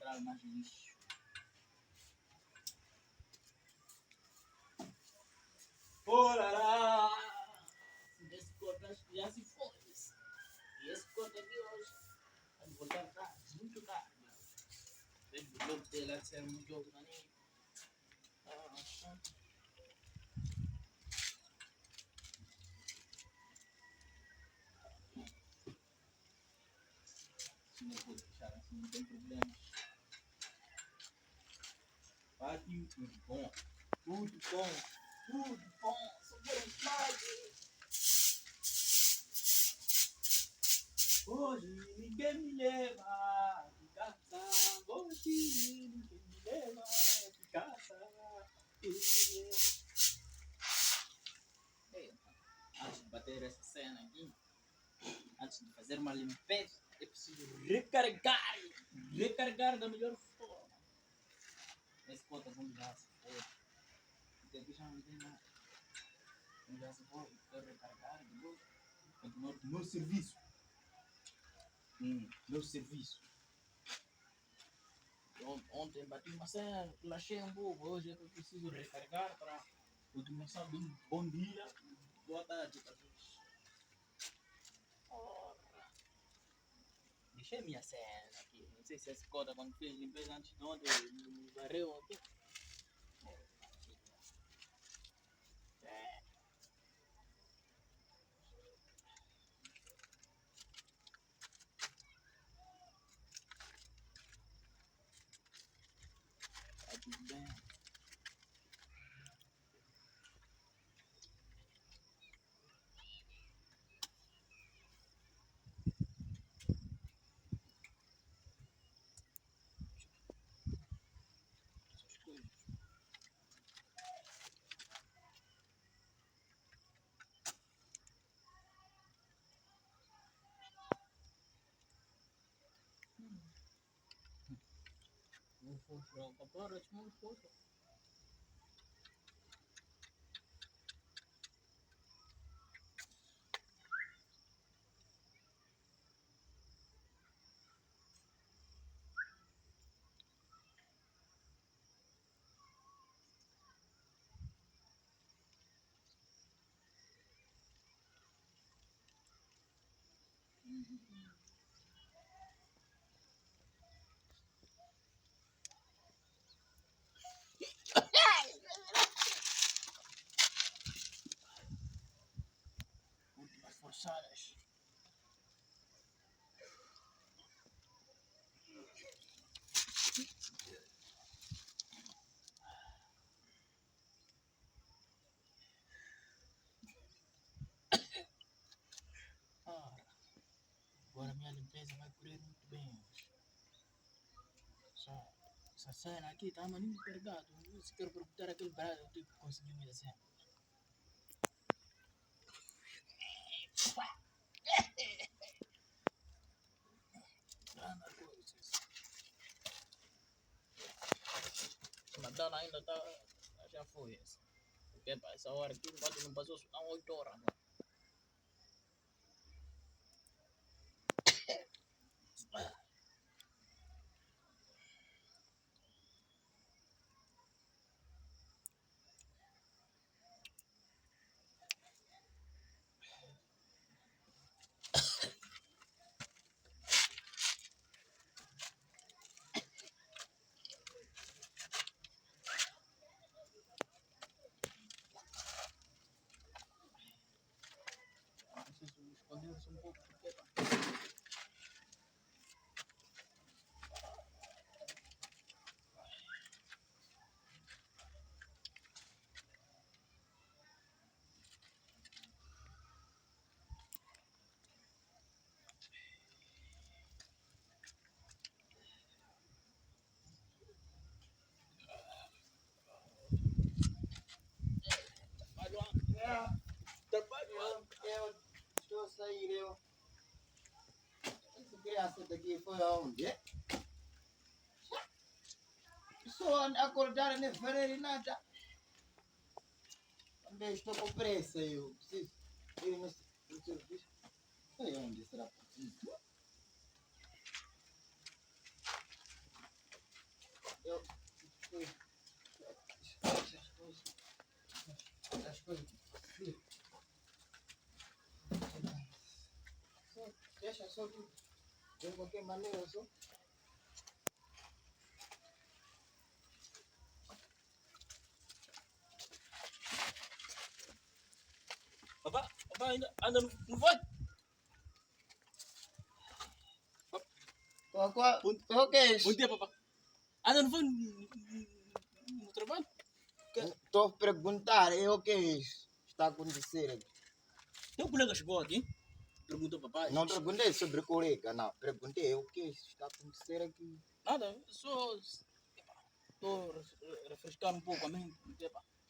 encontrar mais lixo. Olá! Esse corte acho que já se foi. E esse corte aqui hoje vai voltar tarde, muito tarde. Desde o jogo dele a ser um jogo maneiro. Se não for deixar assim, não tem problemas. Pátio, tudo bom. Tudo bom. Tudo bom. Só quero pátio. Hoje ninguém me leva de casa. Hoje ninguém me leva de casa. Antes de bater essa cena aqui, antes de fazer uma limpeza, é preciso recarregar da melhor forma. Esse conta vamos já se for. Porque aqui já não tem nada. Vamos já se for, quero recarregar de novo. Continuar com o meu serviço. Meu serviço. Ontem bati uma cena, relaxei um pouco. Hoje eu preciso recarregar para continuação de um bom dia. Boa tarde para todos. Deixei minha cena aqui. Não sei se essa conta quando fez limpeza antes de ontem, varreu aqui. Tá tudo bem. Essas coisas. Não foi para o capora, não foi. Últimas forçadas. Agora minha limpeza vai correr muito bem. Essa cena aqui tá maninho carregado. Se quero procurar aquele barato, eu tenho que conseguir minha cena. Grande coisas. Mas ainda tá. Já foi essa. Porque essa hora aqui, enquanto não passou, são 8 horas agora. Preciso esconder-se um pouco porque eu estou a sair, eu. Essa criança daqui foi aonde? Só acordar nem fazer nada. Também estou com pressa, eu preciso ir no serviço. Sei onde será preciso. Eu fui. As coisas. Deixa só tudo. De qualquer maneira, só. Papá ainda não foi? O que é isso? Bom dia, papá. Ainda não foi no trabalho? Estou a perguntar, o que é isso? Está a acontecer aqui. Teu colega chegou aqui, perguntou papai. Não perguntei sobre colega, não. Perguntei o que é isso? Está a acontecer aqui. Nada, só estou refrescando um pouco a mente.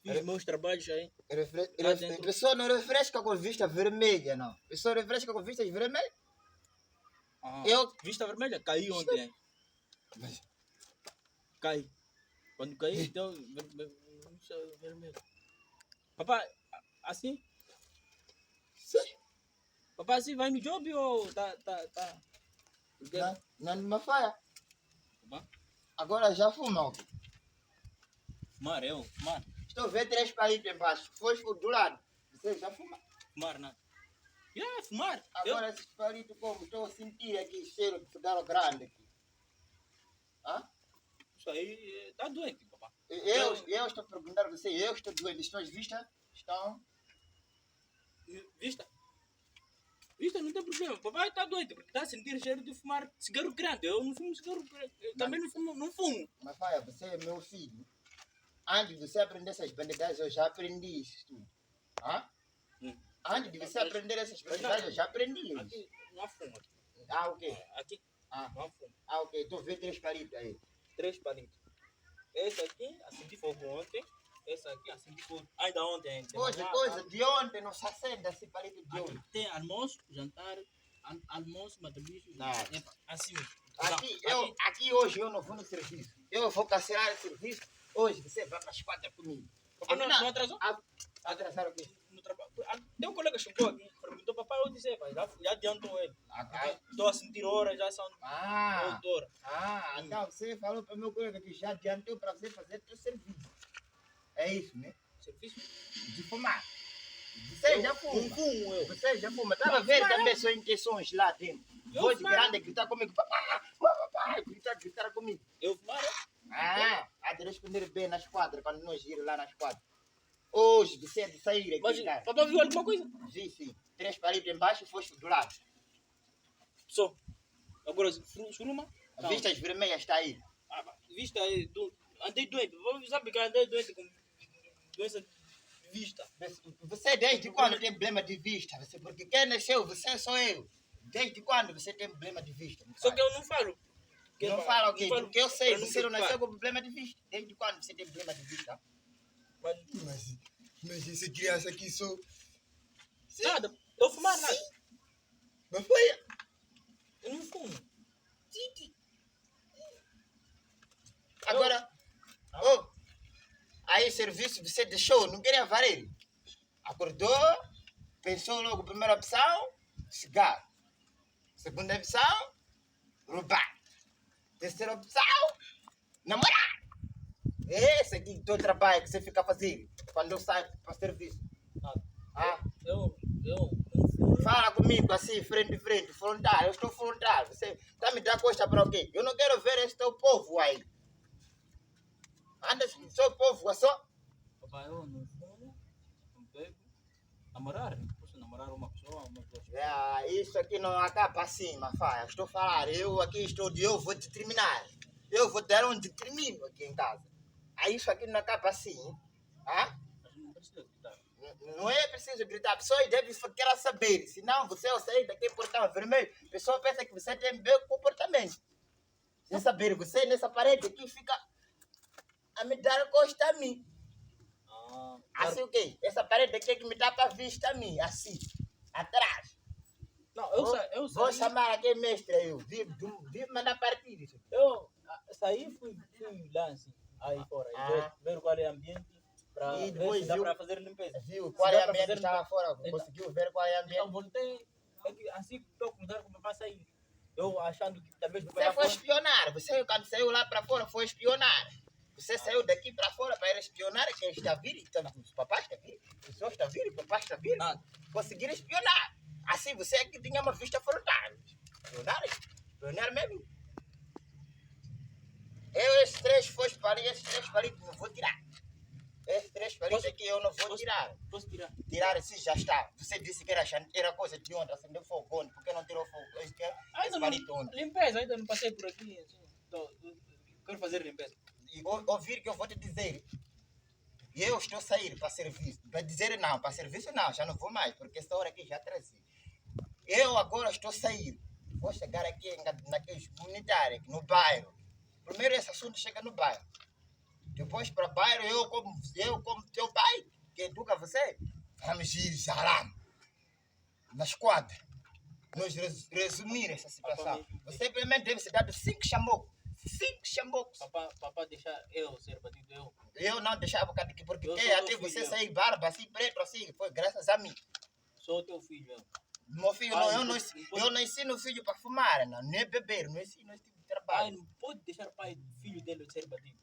Fiz meus trabalhos aí. A pessoa não refresca com vista vermelha, não. A pessoa refresca com vistas vermelhas. Vista vermelha, caiu ontem. Mas... Cai. Quando caiu, então, vista vermelha. Papai, assim? Sim. Papai, assim vai no job ou tá? Porque... Não me faia. Papá? Agora já fumou. Fumar, fumar. Estou a ver 3 palitos embaixo. Foi do lado. Você já fuma? Fumar, nada. Fumar. Agora esses palitos como? Estou a sentir aqui cheiro de cigarro grande aqui. Hã? Isso aí tá doente, papá. Eu estou a perguntar a você, eu estou doente. As tuas vistas estão... Vista? Vista não tem problema. Papai tá doido porque tá a sentir cheiro de fumar cigarro grande. Eu não fumo cigarro grande. Eu também não fumo. Mas vai, você é meu filho. Antes de você aprender essas bandidagens, eu já aprendi isso tudo. Hã? Antes de você aprender essas bandidagens, eu já aprendi isso. Aqui não há fumo. Ah, ok. Aqui não há fumo. Ah, ok. Estou a ver 3 palitos aí. 3 palitos. Esse aqui, acendi fogo ontem. Esse aqui, acendi fogo ainda ontem. Coisa de ontem, não se acende esse palito de ontem. Tem almoço, jantar, almoço, matabicho. Assim. Aqui hoje eu não vou no serviço. Eu vou cancelar o serviço. Hoje você vai para as 4 comigo. Não atrasou? Atrasar o quê? No trabalho. Tem um colega que chegou aqui, perguntou, papai, eu disse, já adiantou ele. Estou a sentir horas, já são 8 horas. Então você falou para o meu colega que já adiantou para você fazer teu serviço. É isso, né? Serviço? De fumar. Você já fuma. Não fumo eu. Você já fuma. Estava a ver também suas intenções lá dentro. Voz grande gritar comigo. Papai, gritar comigo. Eu fumar? Há de responder bem nas quadras, quando nós irmos lá nas quadras. Hoje, você é de sair aqui. Mas papai viu alguma coisa? Vi, sim. 3 palitos embaixo e foste do lado. Só. Agora, suruma? As vistas vermelhas está aí. Vista aí, andei doente. Sabe que andei doente com doença de vista. Você desde quando tem problema de vista? Porque quem nasceu, você sou eu. Desde quando você tem problema de vista? Só que eu não falo. Não fala o quê? Porque eu sei, você não nasceu com problema de vista. Desde quando você tem problema de vista? Mas essa criança aqui só... Nada, eu fumar nada. Mas foi... Eu não fumo. Agora... aí serviço você deixou, não queria varrer. Acordou, pensou logo, primeira opção, cigarro. Segunda opção, roubar. Terceira opção, namorar. Esse aqui do trabalho que você fica fazendo quando eu saio para serviço. Eu Fala comigo assim, frente a frente, frontal. Eu estou frontal. Você está me dando costa para o quê? Eu não quero ver esse teu povo aí. Anda, só povo, é só. Papai, eu não fumo, não pego. Namorar? Posso namorar uma pessoa, Isso aqui não acaba assim, Mafia. Estou a falar, eu aqui eu vou determinar. Eu vou dar um determino aqui em casa. Aí isso aqui não acaba assim. Não precisa gritar. Não é preciso gritar. A pessoa deve querer saber. Senão você ao sair daqui portão vermelho, a pessoa pensa que você tem bom comportamento. Sem saber, você nessa parede aqui fica a me dar costa a mim. Assim o quê? Essa parede aqui é que me dá para vista a mim, assim, atrás. Não, eu saí. Vou chamar aqui mestre aí, vive mandar partir isso. Eu saí, fui lá assim, aí fora, ver qual é o ambiente, para ver se dá para fazer limpeza. Viu qual é o ambiente que estava fora, conseguiu ver qual é o ambiente? Então voltei, assim que estou a cruzar com o papai sair. Eu achando que talvez Você foi espionar. Você, quando saiu lá para fora, foi espionar. Você saiu daqui para fora para ir espionar. Quem está a vir? Então, os papais estão a vir. Os senhores estão a vir. Os papais estão a vir. Nada. Conseguiram espionar. Assim, você é que tinha uma vista frontal. Espionar? Espionar mesmo. Esses 3 foi para ali. Esses 3 palitos não vou tirar. Esses 3 palitos aqui eu não vou tirar. Posso tirar? Tirar sim, já está. Você disse que era coisa de ontem, acendeu fogo ontem. Por que não tirou fogo? Esse palito ontem. Limpeza, ainda não passei por aqui. Assim, quero fazer limpeza. E ouvir que eu vou te dizer. E eu estou a sair para serviço. Para dizer não, para serviço não, já não vou mais, porque essa hora aqui já trazia. Eu agora estou a sair. Vou chegar aqui naqueles comunitários, no bairro. Primeiro esse assunto chega no bairro. Depois para o bairro, eu como teu pai, que educa você, vamos ir salam. Na esquadra. Nós resumir essa situação. Você pelo menos deve ser dado 5 chamocos. 5 chamocos. Papá deixar eu ser batido, Eu não deixava porque até você filho. sair barba assim, preto assim, foi graças a mim. Sou teu filho, Meu filho, eu não ensino o filho para fumar, não é beber, não ensino esse tipo de Pai trabalho. não pode deixar filho dele ser batido.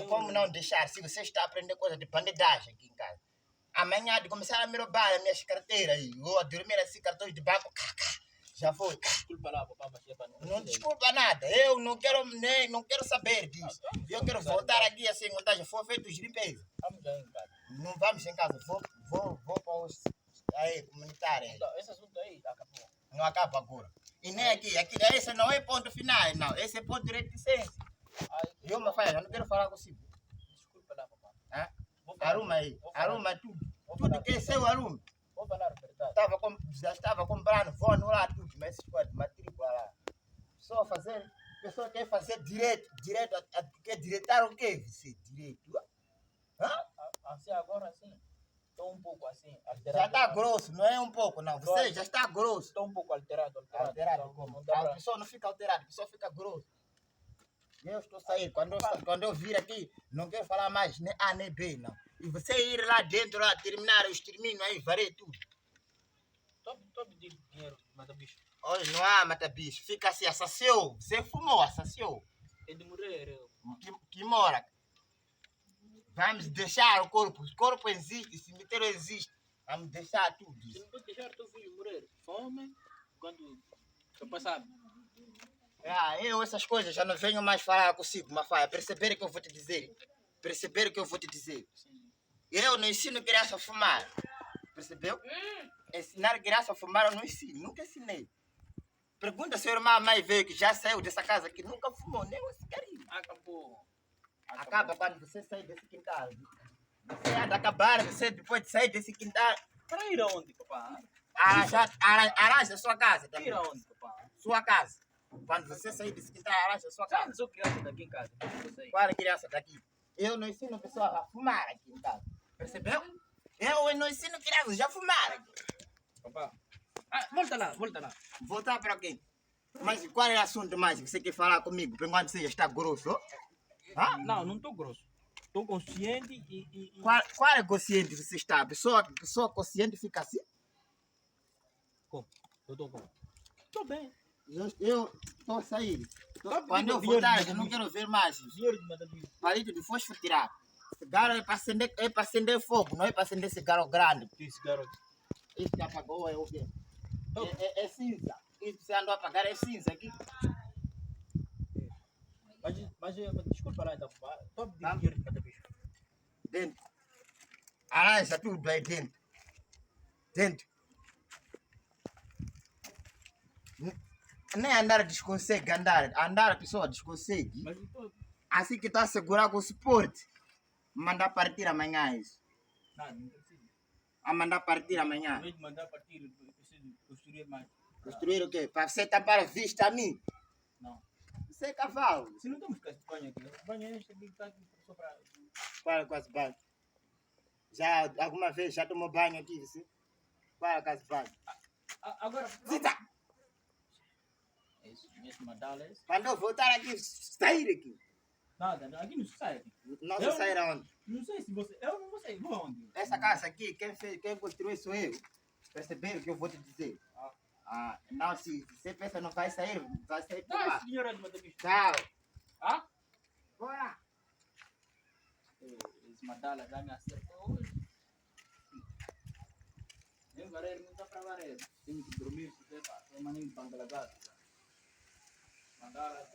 Como não deixar, se você está aprendendo coisa de bandidagem aqui em casa? Amanhã de começar a me roubar as minhas carteiras aí, ou a dormir assim, cartões de banco, já foi. Desculpa lá, papá, mas é para Não desculpa nada, eu não quero saber disso. Eu quero voltar aqui assim, quando já for feito os limpezas. Vamos já em casa. Não vamos em casa, vou para os aí, comunitários. Então, esse assunto aí acabou. Não acaba agora. E nem aqui, esse não é ponto final, não. Esse é ponto de reticência. Eu, meu filho, eu não quero falar consigo. Desculpa lá, papá. Hã? Vou falar- Arruma aí, vou falar- arruma tudo. vou Tudo falar- que é seu arrume. Vou falar a verdade. Já estava comprando, vou anular tudo, mas esses coisas, matrícula lá. Pessoa quer fazer direito, quer direitar o quê? Você, direito? Hã? Assim, agora sim, estou um pouco assim, alterado. Já está grosso, não é um pouco, não. Você já está grosso. Estou um pouco alterado. Alterado Então, como? não dá A pra- pessoa não fica alterada, a pessoa fica grosso. Eu estou saindo. Quando eu vir aqui, não quero falar mais nem A nem B, não. E você ir lá dentro, lá, terminar o extermínio aí, varei tudo. Estou a pedir dinheiro, mata bicho. Olha, não há mata bicho. Fica assim, assassiou. Você fumou, assassiou. É de morrer. Que mora. Vamos deixar o corpo. O corpo existe, o cemitério existe. Vamos deixar tudo Você isso. não pode deixar teu filho morrer. Fome, quando eu passar. Eu essas coisas já não venho mais falar consigo, Mafia. Perceber o que eu vou te dizer. Perceber o que eu vou te dizer. Eu não ensino criança a fumar. Percebeu? Ensinar criança a fumar eu não ensino. Nunca ensinei. Pergunta se o irmão mais veio que já saiu dessa casa que nunca fumou nem um cigarinho. Acabou. Acaba quando você sair desse quintal. Você há de acabar, você depois de sair desse quintal, Para ir aonde, papá? arranja a sua casa também. Ir aonde, papá? Sua casa. Quando você sair desse quintal, arranja a sua Já casa. não sou criança daqui em casa. Eu sei. Qual é a criança daqui? Eu não ensino pessoas a fumar aqui em casa. Percebeu? Eu não ensino crianças a fumar aqui. Papá. Volta lá, volta lá. Voltar para quem? Mas qual é o assunto mais que você quer falar comigo? Por enquanto você já está grosso. Hã? Não estou grosso. Estou consciente e... Qual é consciente você está? A pessoa consciente fica assim? Como? Eu estou como? Estou bem. Eu estou a sair. Sabe Quando que eu o voltar, dinheiro eu não do quero ver mais. Dinheiro de mata-bicho. Palito de fósforo tirar. Cigarro é para acender fogo, não é para acender cigarro grande. Esse garoto. Isso que apagou é o quê? É cinza. Isso que você andou a apagar é cinza aqui. Mas desculpa lá então, papá. Estou a pedir Tá. dinheiro de mata-bicho. Dentro. Arranja tudo aí dentro. Dentro. Nem andar desconsegue andar. Andar a pessoa desconsegue. Mas não estou... Assim que está a segurar com o suporte. Mandar partir amanhã isso. Não preciso. A mandar partir amanhã. Em vez de mandar partir, eu preciso construir mais. Construir o quê? Para você tampar a vista a mim. Não. Você é cavalo. Se não temos casa de banho aqui, o banho é este aqui que está aqui só para... Para com as banho. Já alguma vez já tomou banho aqui, você? Para com as banho. Agora... Zita! Esse madales. Quando eu voltar aqui, sair aqui. Nada, aqui não se sai aqui. Não se Eu? sair aonde? Não sei se você... Eu não vou sair. Vou aonde? Essa casa aqui, quem construiu sou eu. Perceberam o que eu vou te dizer? Ah, não, se você pensa não vai sair por Dá lá. esse dinheiro aí de matemática. Tchau. Ah? Bora. Esse Madala já me acertou hoje. Eu, Vareiro, não dá pra Vareiro. Tenho que dormir, porque é maninho de Bangladesh. Madala,